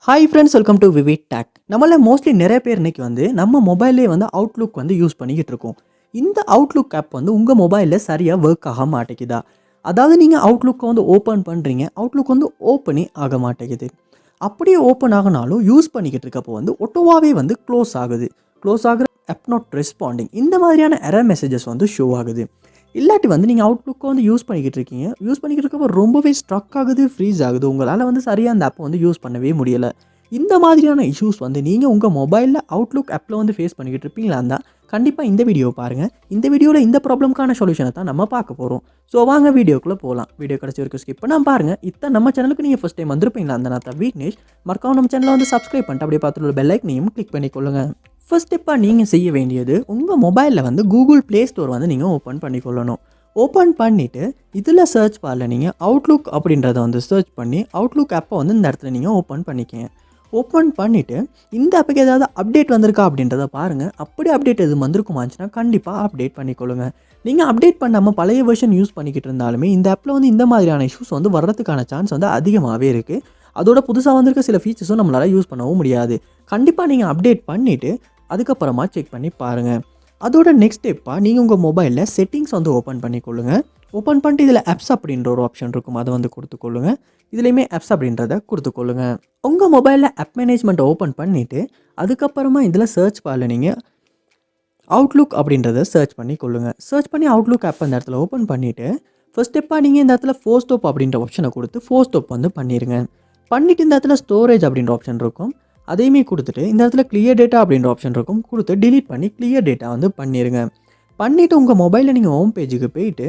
Hi friends, welcome to VividTech. நம்மள mostly நிறைய பேர் இன்னைக்கு நம்ம மொபைல்லே அவுட்லுக் யூஸ் பண்ணிக்கிட்டு இருக்கோம். இந்த அவுட்லுக் ஆப் உங்கள் மொபைலில் சரியாக ஒர்க் ஆக மாட்டேங்குதா? அதாவது நீங்கள் அவுட்லுக்கை ஓப்பன் பண்ணுறீங்க, அவுட்லுக் ஓப்பனே ஆக மாட்டேங்குது. அப்படியே ஓப்பன் ஆகினாலும் யூஸ் பண்ணிக்கிட்டு இருக்கப்போ ஒட்டோவாகவே க்ளோஸ் ஆகுது. க்ளோஸ் ஆகிற ஆப் நாட் ரெஸ்பாண்டிங், இந்த மாதிரியான எரர் மெசேஜஸ் ஷோ ஆகுது. இல்லாட்டி நீங்கள் அவுட்லுக்கை யூஸ் பண்ணிக்கிட்டு இருக்கீங்க, யூஸ் பண்ணிக்கிட்டு இருக்கப்போ ரொம்பவே ஸ்ட்ரக் ஆகுது, ஃப்ரீஸ் ஆகுது. உங்களால் சரியாக அந்த ஆப்பை யூஸ் பண்ணவே முடியலை. இந்த மாதிரியான இஷ்யூஸ் நீங்கள் உங்கள் மொபைலில் அவுட்லுக் ஆப்பில் ஃபேஸ் பண்ணிக்கிட்டு இருப்பீங்களா இருந்தால் கண்டிப்பாக இந்த வீடியோ பாருங்கள். இந்த வீடியோவில் இந்த ப்ராப்ளம்க்கான சொல்யூஷனை தான் நம்ம பார்க்க போகிறோம். ஸோ வாங்க வீடியோக்குள்ளே போகலாம். வீடியோ கிடச்சி வரைக்கும் ஸ்கிப் பண்ணால் பாருங்கள். இத்தனை நம்ம சேனலுக்கு நீங்கள் ஃபஸ்ட் டைம் வந்திருப்பீங்களா அந்த நான் விக்னேஷ். மறக்காம நம்ம சேனலை சப்ஸ்கிரைப் பண்ணிட்டு அப்படியே பார்த்துட்டு பெல் ஐக்கனையும் கிளிக் பண்ணிக்கொள்ளுங்க. ஃபர்ஸ்ட் ஸ்டெப்பாக நீங்கள் செய்ய வேண்டியது உங்கள் மொபைலில் கூகுள் ப்ளே ஸ்டோர் நீங்கள் ஓப்பன் பண்ணிக்கொள்ளணும். ஓப்பன் பண்ணிவிட்டு இதில் சர்ச் பாரில் நீங்கள் அவுட்லுக் அப்படின்றத சர்ச் பண்ணி அவுட்லுக் ஆப்பை இந்த இடத்துல நீங்கள் ஓப்பன் பண்ணிக்கங்க. ஓப்பன் பண்ணிவிட்டு இந்த ஆப்புக்கு ஏதாவது அப்டேட் வந்திருக்கா அப்படின்றத பாருங்கள். அப்படி அப்டேட் எதுவும் வந்திருக்குமாச்சுன்னா கண்டிப்பாக அப்டேட் பண்ணிக்கொள்ளுங்க. நீங்கள் அப்டேட் பண்ணாமல் பழைய வெர்ஷன் யூஸ் பண்ணிக்கிட்டு இருந்தாலுமே இந்த ஆப்பில் இந்த மாதிரியான இஷ்யூஸ் வர்றதுக்கான சான்ஸ் அதிகமாகவே இருக்குது. அதோட புதுசாக வந்திருக்க சில ஃபீச்சர்ஸும் நம்மளால் யூஸ் பண்ணவும் முடியாது. கண்டிப்பாக நீங்கள் அப்டேட் பண்ணிவிட்டு அதுக்கப்புறமா செக் பண்ணி பாருங்கள். அதோட நெக்ஸ்ட் ஸ்டெப்பாக நீங்கள் உங்கள் மொபைலில் செட்டிங்ஸ் ஓப்பன் பண்ணிக்கொள்ளுங்க. ஓப்பன் பண்ணிட்டு இதில் ஆப்ஸ் அப்படின்ற ஒரு ஆப்ஷன் இருக்கும், அதை கொடுத்துக்கொள்ளுங்க. இதுலேயுமே ஆப்ஸ் அப்படின்றத கொடுத்துக்கொள்ளுங்க. உங்கள் மொபைலில் ஆப் மேனேஜ்மெண்ட்டை ஓப்பன் பண்ணிவிட்டு அதுக்கப்புறமா இதில் சர்ச் பாரில் நீங்கள் அவுட்லுக் அப்படின்றத சர்ச் பண்ணிக்கொள்ளுங்க. சர்ச் பண்ணி அவுட்லுக் ஆப் அந்த இடத்துல ஓப்பன் பண்ணிவிட்டு ஃபர்ஸ்ட் ஸ்டெப்பாக நீங்கள் இந்த இடத்துல ஃபோர் ஸ்டாப் அப்படின்ற ஆப்ஷனை கொடுத்து ஃபோர் ஸ்டாப் பண்ணிடுங்க. பண்ணிவிட்டு இந்த இடத்துல ஸ்டோரேஜ் அப்படின்ற ஆப்ஷன் இருக்கும், அதையுமே கொடுத்துட்டு இந்த இடத்துல கிளியர் டேட்டா அப்படின்ற ஆப்ஷன் இருக்கும், கொடுத்து டிலீட் பண்ணி கிளியர் டேட்டா பண்ணிடுங்க. பண்ணிவிட்டு உங்கள் மொபைலில் நீங்கள் ஹோம் பேஜுக்கு போயிட்டு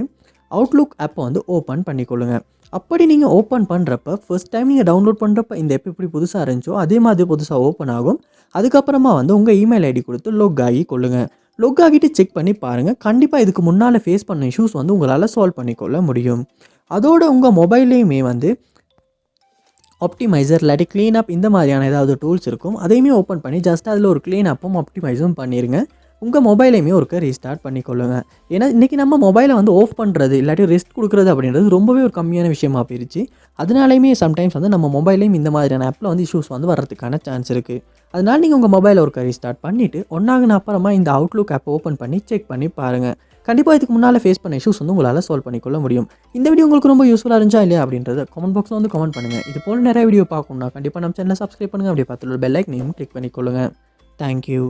அவுட்லுக் ஆப்பை ஓப்பன் பண்ணிக்கொள்ளுங்க. அப்படி நீங்கள் ஓப்பன் பண்ணுறப்ப ஃபர்ஸ்ட் டைம் நீங்கள் டவுன்லோட் பண்ணுறப்ப இந்த ஆப் எப்படி புதுசாக இருந்துச்சோ அதே மாதிரி புதுசாக ஓப்பன் ஆகும். அதுக்கப்புறமா உங்கள் இமெயில் ஐடி கொடுத்து லொக் ஆகி கொள்ளுங்க. லொக் ஆகிட்டு செக் பண்ணி பாருங்கள். கண்டிப்பாக இதுக்கு முன்னால் ஃபேஸ் பண்ண இஷ்யூஸ் உங்களால் சால்வ் பண்ணிக்கொள்ள முடியும். அதோட உங்கள் மொபைல்லையுமே ஆப்டிமைசர் இல்லாட்டி க்ளீன் அப் இந்த மாதிரியான ஏதாவது டூல்ஸ் இருக்கும், அதையுமே ஓப்பன் பண்ணி ஜஸ்ட் அதில் ஒரு க்ளீன் அப்பும் ஆப்டிமைஸும் பண்ணிடுங்க. உங்கள் மொபைலையுமே ஒருக்க ரீஸ்டார்ட் பண்ணிக்கொள்ளுங்க. ஏன்னா இன்றைக்கி நம்ம மொபைலை ஆஃப் பண்ணுறது இல்லாட்டி ரெஸ்ட் கொடுக்குறது அப்படின்றது ரொம்பவே ஒரு கம்மியான விஷயமா போயிடுச்சு. அதனாலையுமே சம்டைம்ஸ் நம்ம மொபைலையும் இந்த மாதிரியான ஆப்பில் இஷ்யூஸ் வர்றதுக்கான சான்ஸ் இருக்குது. அதனால் நீங்கள் உங்கள் மொபைலை ஒருக்க ரீஸ்டார்ட் பண்ணிவிட்டு ஒன்றாகின அப்புறமா இந்த அவுட்லுக் ஆப்பை ஓப்பன் பண்ணி செக் பண்ணி பாருங்கள். கண்டிப்பாக இதுக்கு முன்னால் ஃபேஸ் பண்ண இஷ்யூஸ் உங்களால் சால்வ் பண்ணிக்கொள்ள முடியும். இந்த வீடியோ உங்களுக்கு ரொம்ப யூஸ்ஃபுல்லாக இருந்துச்சா இல்லையா அப்படின்றத கமெண்ட் பாக்ஸில் கமெண்ட் பண்ணுங்கள். இது போல் நிறைய வீடியோ பார்க்கணும்னா கண்டிப்பாக நம்ம சேனலை சப்ஸ்கிரைப் பண்ணுங்கள். அப்படியே பார்த்துட்டு பெல் ஐக்கனையும் கிளிக் பண்ணிக்கொள்ளுங்கள். தேங்க்யூ.